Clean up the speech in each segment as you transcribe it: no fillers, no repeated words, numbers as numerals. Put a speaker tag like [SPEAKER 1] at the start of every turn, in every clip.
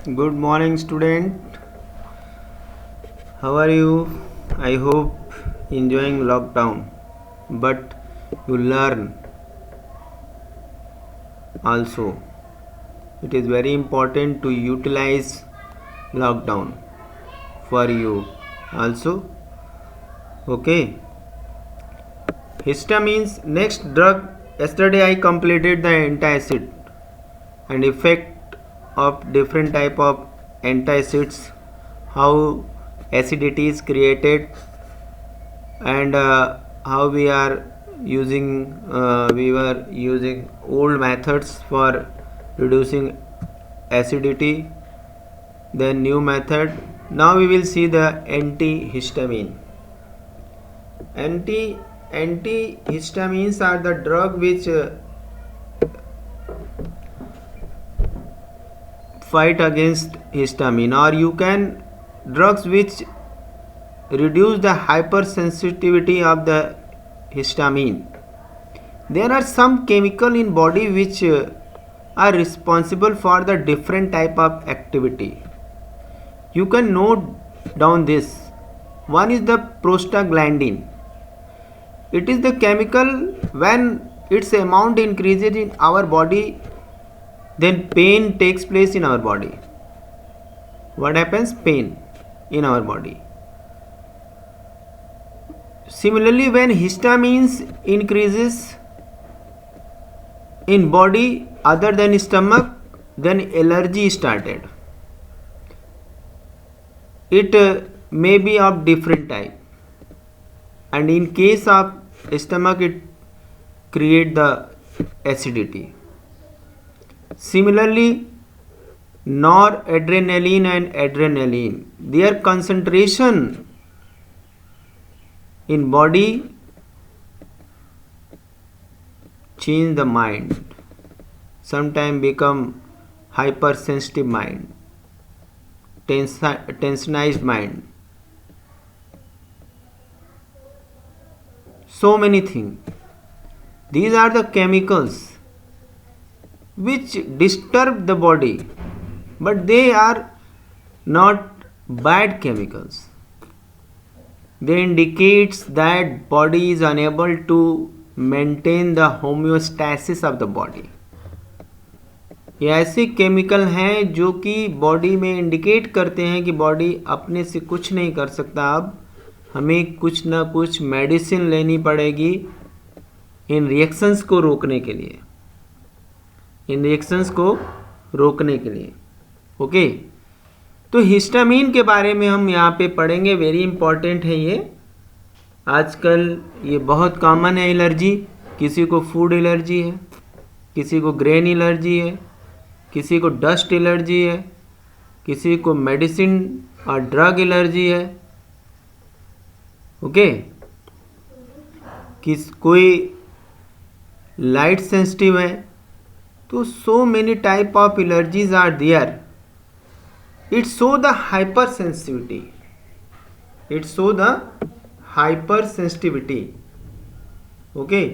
[SPEAKER 1] Good morning, student. How are you? I hope enjoying lockdown, but you learn also. It is very important to utilize lockdown for you also. Okay. Histamines next drug. Yesterday I completed the antacid and effect of different type of antacids, how acidity is created, and how we were using old methods for reducing acidity, then new method. Now we will see the antihistamine. Antihistamines are the drug which fight against histamine, or you can drugs which reduce the hypersensitivity of the histamine. There are some chemical in body which are responsible for the different type of activity. You can note down this. One is the prostaglandin. It is the chemical. When its amount increases in our body, then pain takes place in our body. What happens? Pain in our body. Similarly, when histamines increases in body other than stomach, then allergy started. It may be of different type, and in case of stomach, it create the acidity. Similarly, noradrenaline and adrenaline, their concentration in body change the mind, sometimes become hypersensitive mind, tensionized mind, so many things. These are the chemicals which disturb the body, but they are not bad chemicals. They indicates that body is unable to maintain the homeostasis of the body. ये ऐसे chemical हैं जो कि body में indicate करते हैं कि body अपने से कुछ नहीं कर सकता, अब हमें कुछ ना कुछ मेडिसिन लेनी पड़ेगी इन रिएक्शंस को रोकने के लिए, ओके। तो हिस्टामिन के बारे में हम यहाँ पे पढ़ेंगे, वेरी इंपॉर्टेंट है ये। आजकल ये बहुत कॉमन है एलर्जी। किसी को फूड एलर्जी है, किसी को ग्रेन एलर्जी है, किसी को डस्ट एलर्जी है, किसी को मेडिसिन और ड्रग एलर्जी है, ओके। कोई लाइट सेंसिटिव है। तो so many type of allergies are there. It show the hypersensitivity. Okay,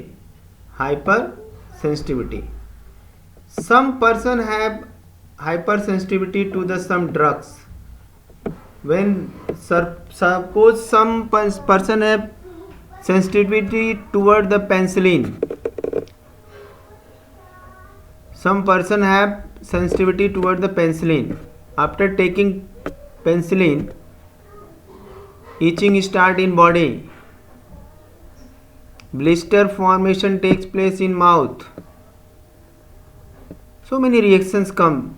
[SPEAKER 1] hypersensitivity. Some person have hypersensitivity to the some drugs. When suppose some person have sensitivity toward the penicillin. Some person have sensitivity toward the penicillin. After taking penicillin, itching start in body, blister formation takes place in mouth. So many reactions come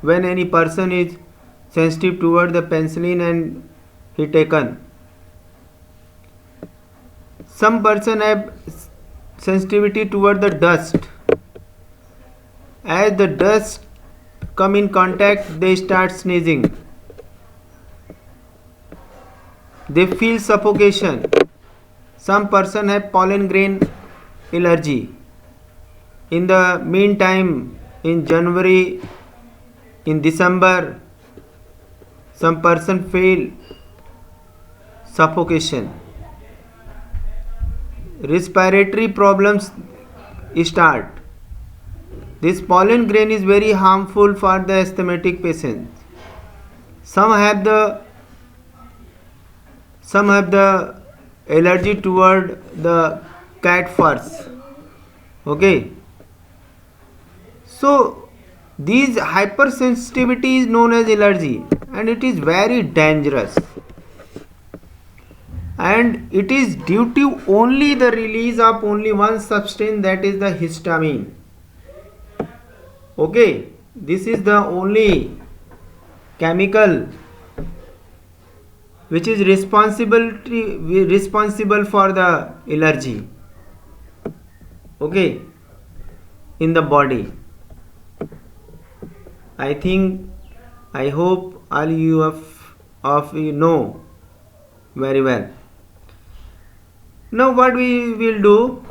[SPEAKER 1] when any person is sensitive toward the penicillin and he taken. Some person have sensitivity toward the dust. As the dust come in contact, they start sneezing. They feel suffocation. Some person have pollen grain allergy. In the meantime, in January, in December, some person feel suffocation. Respiratory problems start. This pollen grain is very harmful for the asthmatic patients. Some have the allergy toward the cat furs. Okay. So these hypersensitivity is known as allergy, and it is very dangerous. And it is due to only the release of only one substance, that is the histamine. Okay, this is the only chemical which is responsible for the allergy, okay, in the body. I hope all of you know very well. Now what we will do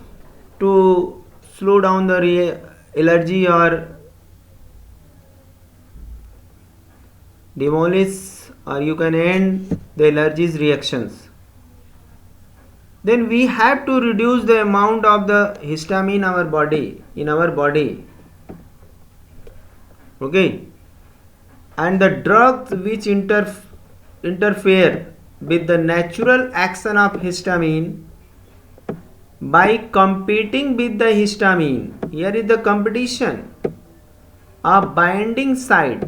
[SPEAKER 1] to slow down the allergy or demolish, or you can end the allergies reactions, then we have to reduce the amount of the histamine in our body. Okay, and the drugs which interfere with the natural action of histamine by competing with the histamine. Here is the competition, a binding site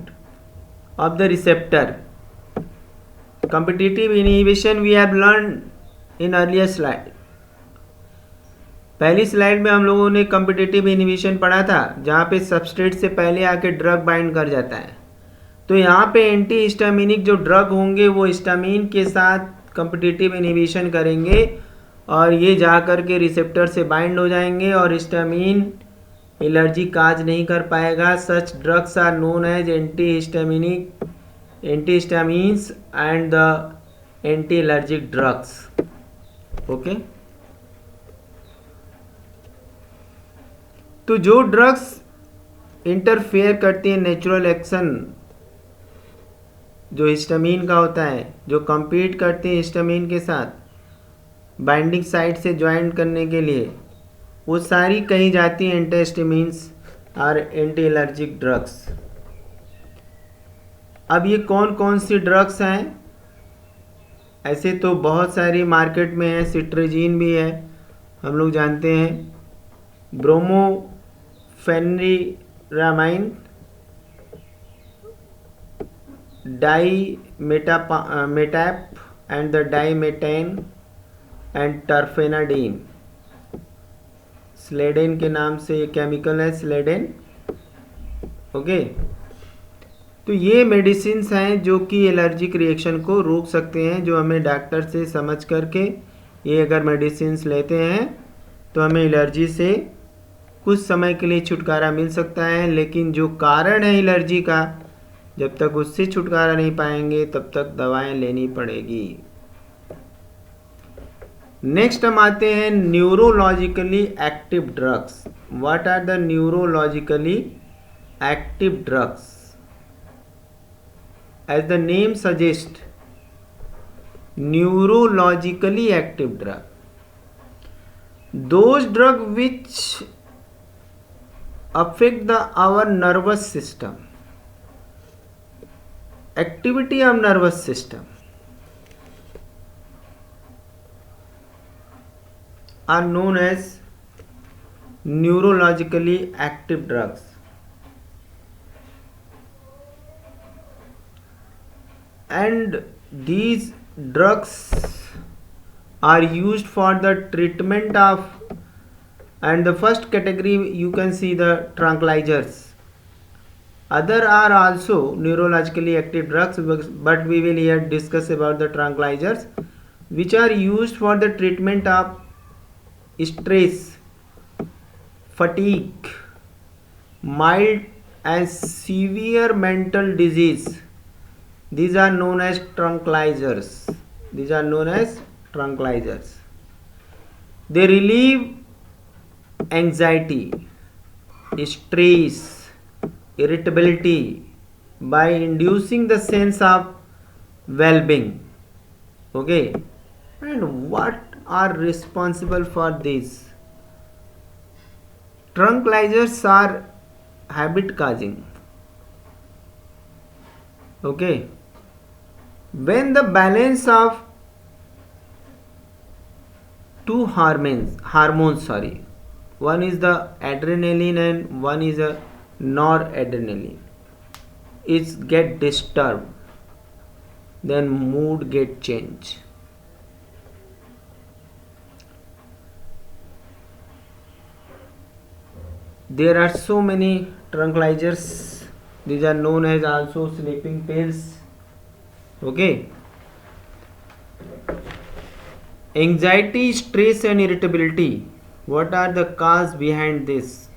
[SPEAKER 1] of the receptor. Competitive inhibition we have learned in earlier slide. पहली slide में हम लोगों ने competitive inhibition पढ़ा था, जहाँ पे substrate से पहले आके ड्रग बाइंड कर जाता है. तो यहाँ पे एंटी हिस्टामिनिक जो ड्रग होंगे वो हिस्टामिन के साथ कम्पिटिटिव इनहिबिशन करेंगे और ये जा कर के रिसेप्टर से बाइंड हो जाएंगे और हिस्टामिन एलर्जी काज नहीं कर पाएगा. Such drugs are known as antihistamines and the anti allergic drugs. Okay, तो जो ड्रग्स इंटरफेयर करती हैं नेचुरल एक्शन जो हिस्टामिन का होता है, जो compete करती है हिस्टामिन के साथ बाइंडिंग साइट से ज्वाइन करने के लिए, वो सारी कही जाती हैं एंटीहिस्टामिन्स और एंटी एलर्जिक ड्रग्स. अब ये कौन कौन सी ड्रग्स हैं? ऐसे तो बहुत सारी मार्केट में है. सिट्रेजिन भी है, हम लोग जानते हैं. ब्रोमोफेनिरामाइन, डाइमेटाप and the dimetane and terfenadine. स्लेडेन के नाम से ये केमिकल है, स्लेडेन. ओके, तो ये मेडिसिन्स हैं जो कि एलर्जिक रिएक्शन को रोक सकते हैं, जो हमें डॉक्टर से समझ करके ये अगर मेडिसिन्स लेते हैं तो हमें एलर्जी से कुछ समय के लिए छुटकारा मिल सकता है. लेकिन जो कारण है एलर्जी का, जब तक उससे छुटकारा नहीं पाएंगे तब तक दवाएं लेनी पड़ेगी. नेक्स्ट हम आते हैं neurologically active drugs. What are the neurologically active drugs? As the name suggest, neurologically active drug, those drug which affect our nervous system, activity of nervous system, are known as neurologically active drugs. And these drugs are used for the treatment of, and the first category you can see the tranquilizers. Other are also neurologically active drugs, but we will here discuss about the tranquilizers, which are used for the treatment of stress, fatigue, mild and severe mental disease. These are known as tranquilizers. These are known as tranquilizers. They relieve anxiety, stress, irritability by inducing the sense of well-being. Okay, and what are responsible for this? Tranquilizers are habit causing. Okay, when the balance of two hormones, sorry, one is the adrenaline and one is a noradrenaline, it's get disturbed, then mood get changed. There are so many tranquilizers. These are known as also sleeping pills. Okay. Anxiety, stress, and irritability. What are the cause behind this?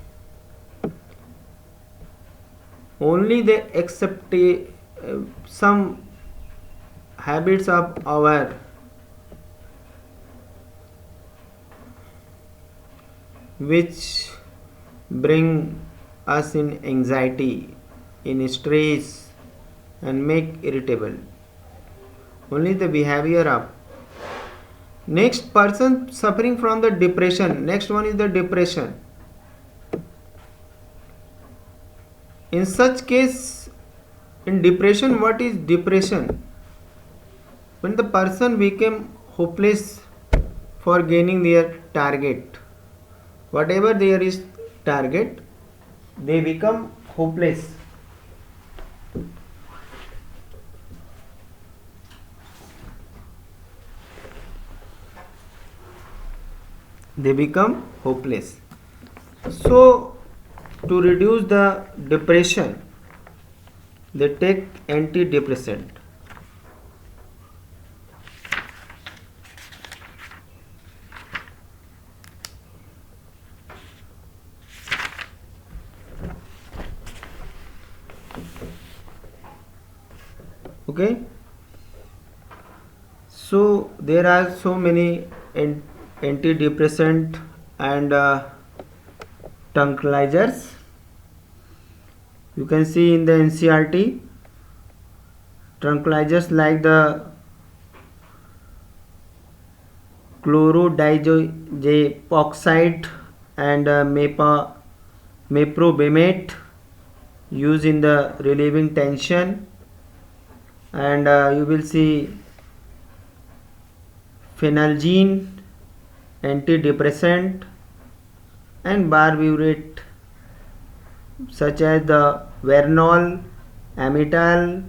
[SPEAKER 1] Only they accept some habits of our which bring us in anxiety, in stress, and make irritable. Only the behavior of next person suffering from the depression. Next one is the depression. In such case, in depression, what is depression? When the person became hopeless for gaining their target, whatever there is target, they become hopeless. They become hopeless. So to reduce the depression, they take antidepressant. Okay, so there are so many antidepressant and tranquilizers. You can see in the NCRT tranquilizers like the chlorodiazepoxide and meprobamate used in the relieving tension, and you will see phenalgine antidepressant and barbiturate such as the Vernol, Amital,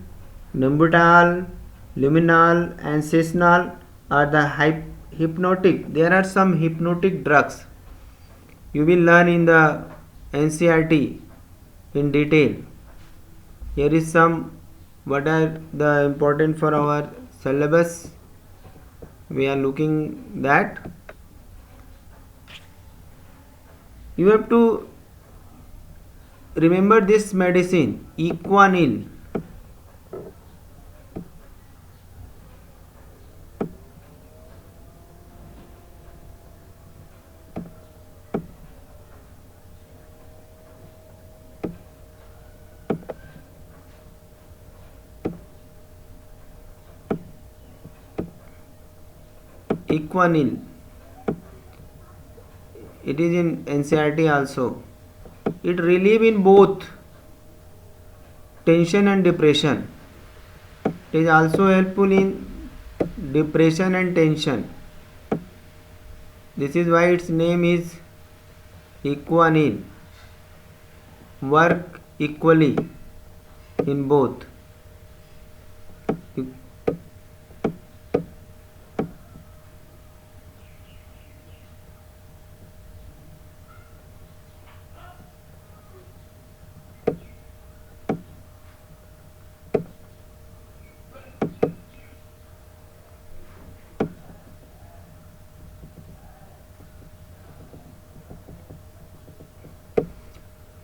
[SPEAKER 1] Numbutal, Luminal and Sesnal are the hypnotic. There are some hypnotic drugs. You will learn in the NCRT in detail. Here is some what are the important for our syllabus. We are looking that you have to remember this medicine Equanil. Equanil. It is in NCRT also. It relieve in both tension and depression. It is also helpful in depression and tension. This is why its name is Equanil. Work equally in both.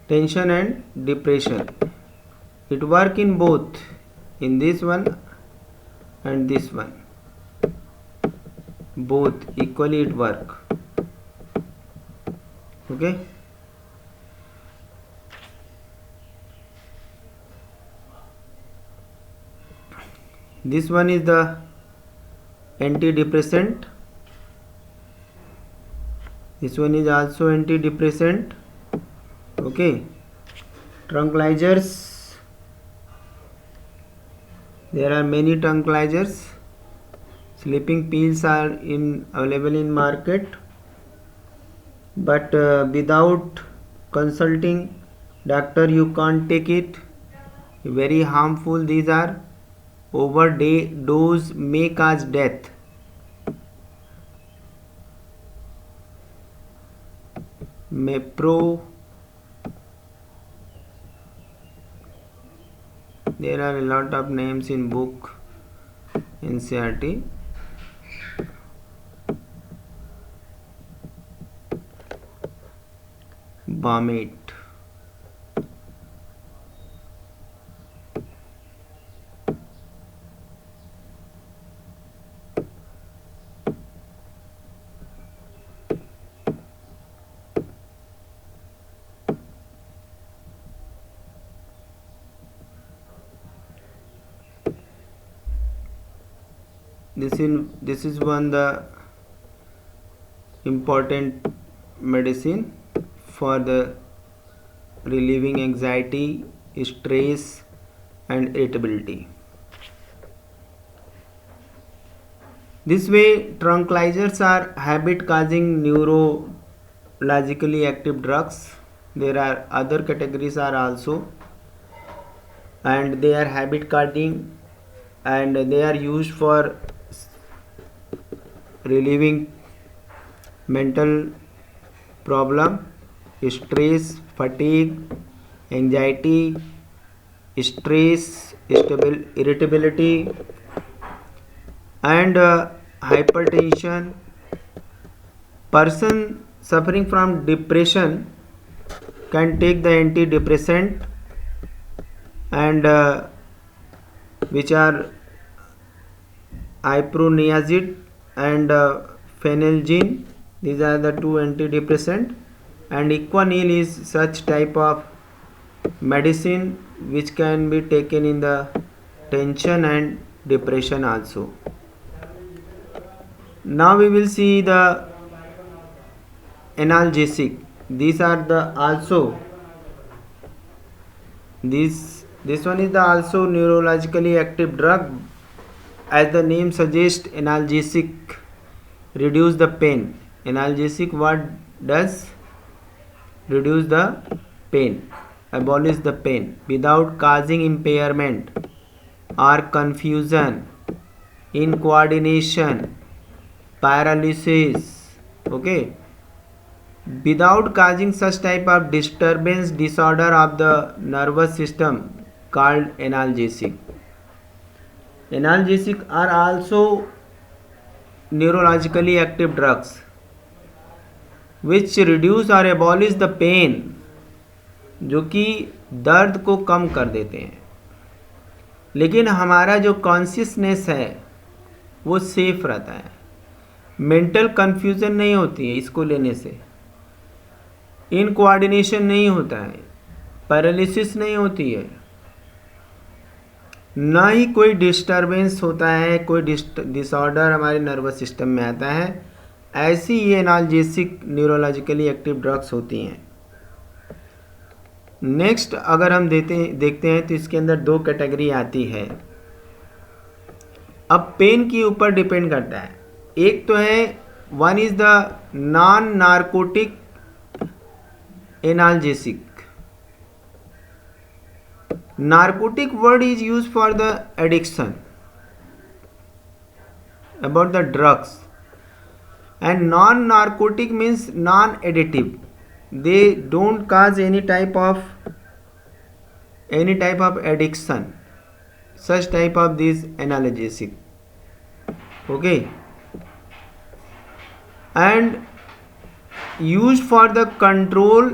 [SPEAKER 1] Tension and depression, it work in both, in this one and this one, both equally it work. Okay, this one is the antidepressant, this one is also antidepressant. Okay, Tranquilizers. There are many tranquilizers. Sleeping pills are available in market, but without consulting doctor you can't take it. Very harmful these are. Overdose may cause death. Mepro. There are a lot of names in book NCERT. Barmate. This is one the important medicine for the relieving anxiety, stress and irritability. This way tranquilizers are habit causing neurologically active drugs. There are other categories are also, and they are habit causing, and they are used for relieving mental problem, stress, fatigue, anxiety, stress, irritability and hypertension. Person suffering from depression can take the antidepressant and which are iproniazid and phenelgine. These are the two antidepressant, and Equanil is such type of medicine which can be taken in the tension and depression also. Now we will see the analgesic. These are the also this one is the also neurologically active drug. As the name suggests, analgesic reduce the pain. Analgesic what does? Reduce the pain, abolish the pain without causing impairment or confusion, incoordination, paralysis. Okay, without causing such type of disturbance, disorder of the nervous system called analgesic. Analgesic are also neurologically active drugs which reduce or abolish the pain, जो कि दर्द को कम कर देते हैं. लेकिन हमारा जो कॉन्शियसनेस है वो सेफ रहता है. मेंटल कंफ्यूजन नहीं होती है इसको लेने से, इनकोऑर्डिनेशन नहीं होता है, पैरालिसिस नहीं होती है, ना ही कोई डिस्टरबेंस होता है, कोई डिसऑर्डर हमारे नर्वस सिस्टम में आता है. ऐसी ये एनाल्जेसिक न्यूरोलॉजिकली एक्टिव ड्रग्स होती हैं. नेक्स्ट अगर हम देखते हैं तो इसके अंदर दो कैटेगरी आती है. अब पेन के ऊपर डिपेंड करता है. एक तो है one is the non narcotic analgesic. Narcotic word is used for the addiction, about the drugs, and non-narcotic means non-addictive. They don't cause any type of addiction. Such type of these analgesic. Okay, and used for the control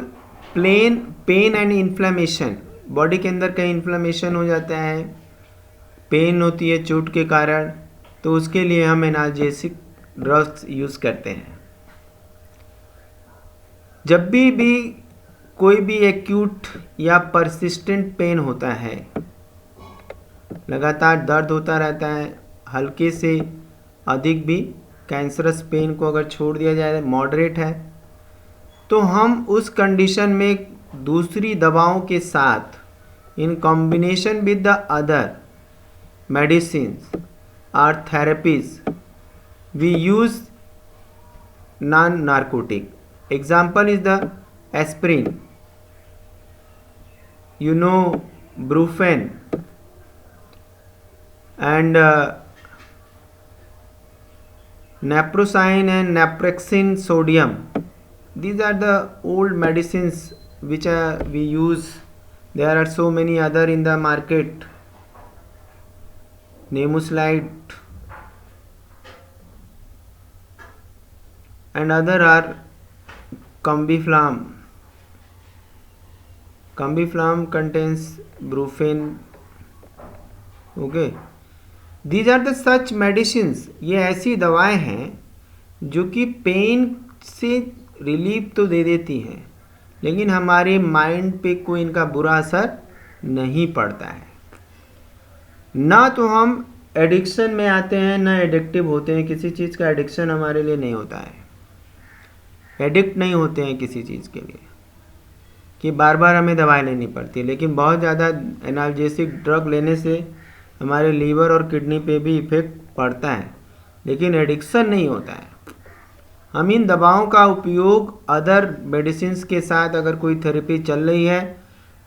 [SPEAKER 1] pain and inflammation. Body के अंदर कहीं inflammation हो जाता है, pen होती है चोट के कारण, तो उसके लिए हम एनाल्जेसिक ड्रग्स यूज़ करते हैं. जब भी कोई भी एक्यूट या परसिस्टेंट पेन होता है, लगातार दर्द होता रहता है, हल्के से अधिक भी, कैंसरस पेन को अगर छोड़ दिया जाए मॉडरेट है, तो हम उस कंडीशन में दूसरी दवाओं के साथ in combination with the other medicines और therapies we use non narcotic. Example is the aspirin, you know, brufen and naproxen and naproxen sodium. These are the old medicines which we use. There are so many other in the market. Nemuslide and other are Combiflam. Combiflam contains brufen. Okay. These are the such medicines. ये ऐसी दवाएं हैं जो कि pen से relief तो दे देती हैं, लेकिन हमारे माइंड पे कोई इनका बुरा असर नहीं पड़ता है. ना तो हम एडिक्शन में आते हैं, ना एडिक्टिव होते हैं. किसी चीज़ का एडिक्शन हमारे लिए नहीं होता है. एडिक्ट नहीं होते हैं किसी चीज़ के लिए कि बार बार हमें दवाई लेनी पड़ती है. लेकिन बहुत ज़्यादा एनाल्जेसिक ड्रग लेने से हमारे लीवर और किडनी पे भी इफ़ेक्ट पड़ता है, लेकिन एडिक्शन नहीं होता है. हम इन दवाओं का उपयोग अदर मेडिसिन्स के साथ, अगर कोई थेरेपी चल रही है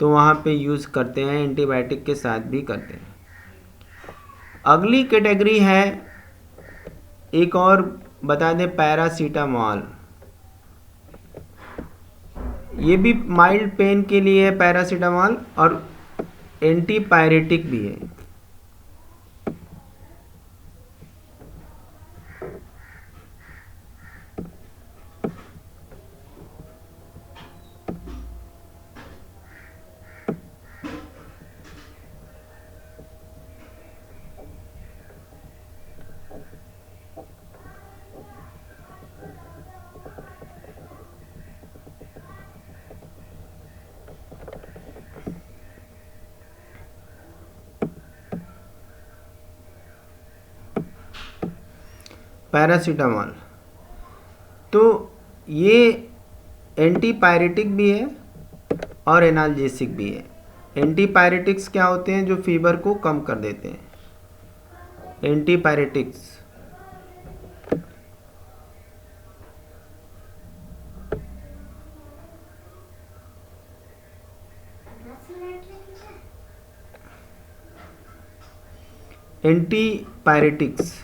[SPEAKER 1] तो वहाँ पे यूज़ करते हैं. एंटीबायोटिक के साथ भी करते हैं. अगली कैटेगरी है, एक और बता दें, पैरासीटामॉल. ये भी माइल्ड पेन के लिए है पैरासीटामॉल, और एंटीपायरेटिक भी है. पैरासीटामॉल तो ये एंटीपायरेटिक भी है और एनाल्जेसिक भी है. एंटीपायरेटिक्स क्या होते हैं? जो फीवर को कम कर देते हैं. Antipyretics antipyretics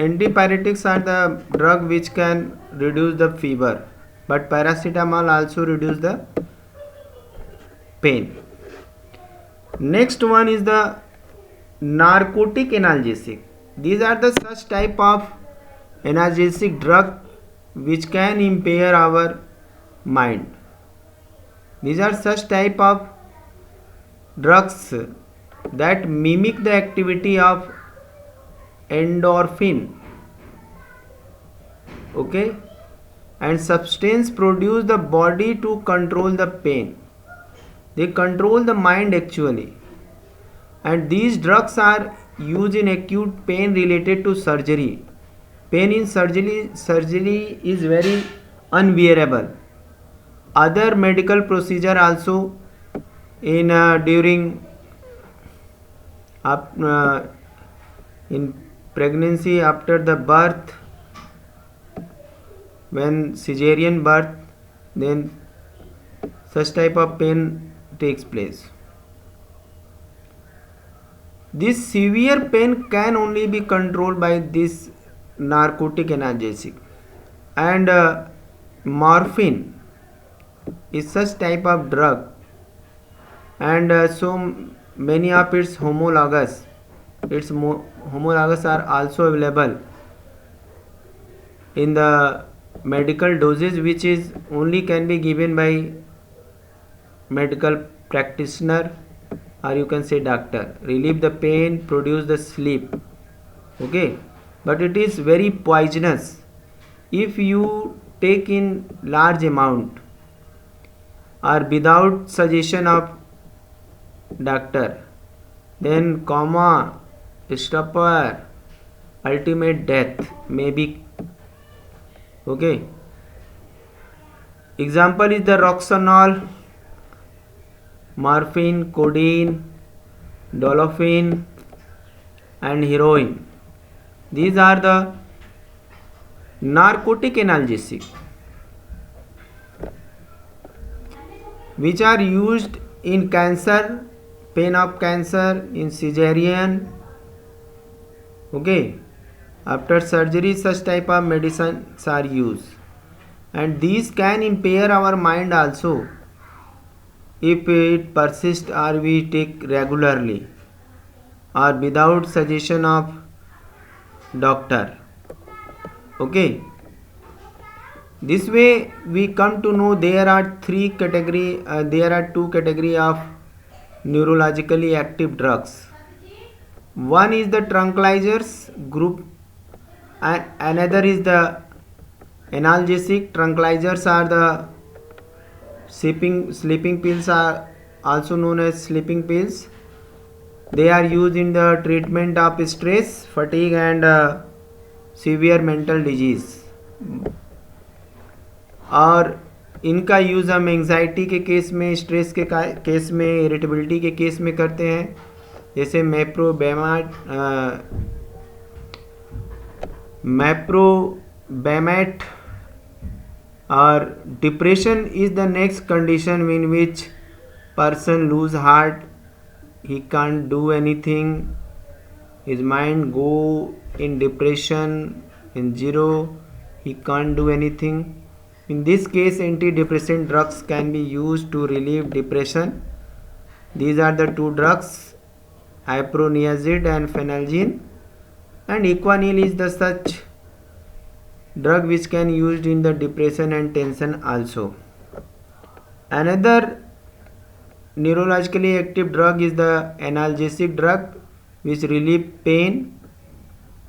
[SPEAKER 1] Antipyretics are the drug which can reduce the fever, but paracetamol also reduce the pain. Next one is the narcotic analgesic. These are the such type of analgesic drug which can impair our mind. These are such type of drugs that mimic the activity of endorphin, okay, and substance produce the body to control the pain. They control the mind actually, and these drugs are used in acute pain related to surgery. Pain in surgery is very unbearable. Other medical procedure also in during in pregnancy, after the birth, when cesarean birth, then such type of pain takes place. This severe pain can only be controlled by this narcotic analgesic, and morphine is such type of drug, and so many of its homologs are also available in the medical doses, which is only can be given by medical practitioner, or you can say doctor. Relieve the pain, produce the sleep, okay. but it is very poisonous if you take in large amount or without suggestion of doctor. Then coma, stupor, ultimate death may be. Okay, example is the roxanol, morphine, codeine, dolophine and heroin. These are the narcotic analgesic which are used in cancer, pain of cancer, in cesarean. Okay, after surgery such type of medicines are used, and these can impair our mind also if it persists or we take regularly or without suggestion of doctor. Okay, this way we come to know there are two category of neurologically active drugs. One is the tranquilizers group and another is the analgesic. Tranquilizers are the sleeping pills, are also known as sleeping pills. They are used in the treatment of stress, fatigue and severe mental disease. और इनका use हम anxiety के case में, stress के case में, irritability के case में करते हैं, जैसे मैप्रोबैमेट. और depression is the next condition in which person lose heart, he can't do anything, his mind go in depression, in zero, he can't do anything. In this case antidepressant drugs can be used to relieve depression. These are the two drugs, hyproniazid and phenelgine, and Equanil is the such drug which can used in the depression and tension also. Another neurologically active drug is the analgesic drug which relieve pain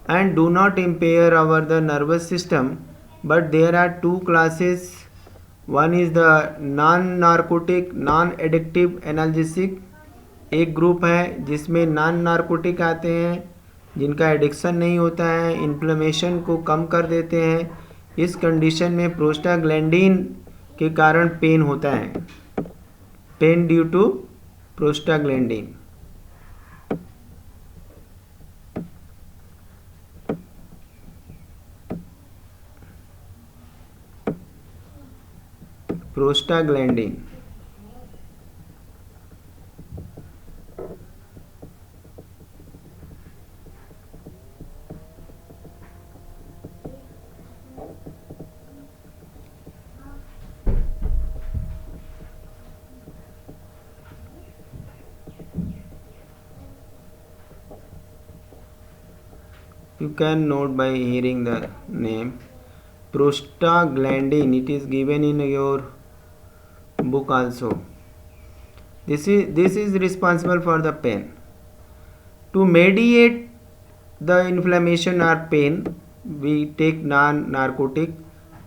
[SPEAKER 1] and do not impair our the nervous system, but there are two classes. One is the non narcotic non addictive analgesic. एक group है जिसमें non narcotic आते हैं जिनका addiction नहीं होता है, inflammation को कम कर देते हैं. इस कंडीशन में प्रोस्टाग्लैंडिन के कारण पेन होता है, pain due to prostaglandin. Prostaglandin you can note by hearing the name prostaglandin. It is given in your book also. This is responsible for the pain. To mediate the inflammation or pain, we take non-narcotic,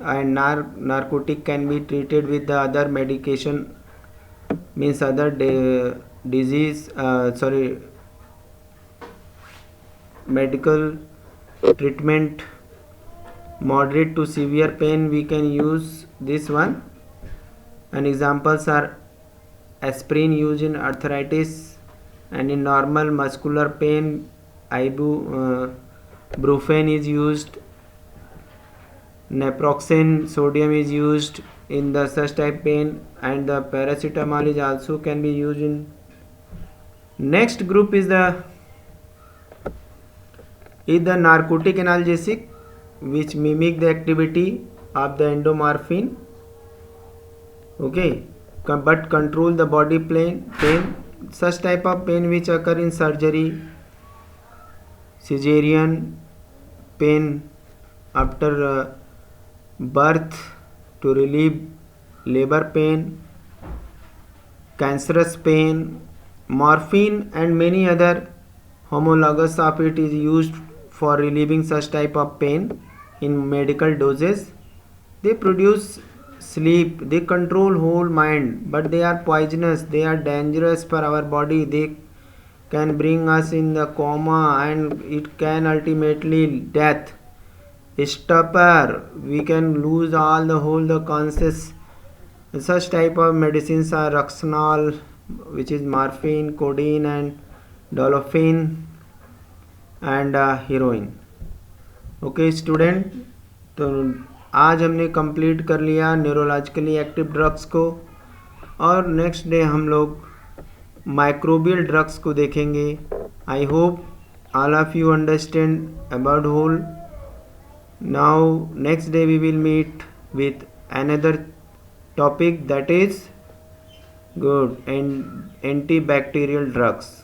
[SPEAKER 1] and narcotic can be treated with the other medication, means other medical treatment. Moderate to severe pain we can use this one, and examples are aspirin used in arthritis, and in normal muscular pain ibuprofen is used, naproxen sodium is used in the such type pain, and the paracetamol is also can be used in. Next group is the narcotic analgesic which mimic the activity of the endomorphin. Okay, but control the body pain. Such type of pain which occur in surgery, cesarean, pain after birth to relieve labor pain, cancerous pain. Morphine and many other homologous of it is used for relieving such type of pain in medical doses. They produce sleep, they control whole mind, but they are poisonous, they are dangerous for our body. They can bring us in the coma and it can ultimately death. Stupor, we can lose all the whole the conscious. Such type of medicines are Roxanol, which is morphine, codeine, and dolophine, and heroin. Okay student, तो आज हमने complete कर लिया neurologically active drugs को, और next day हम लोग microbial drugs को देखेंगे. I hope all of you understand about whole. Now next day we will meet with another topic, that is good and antibacterial drugs.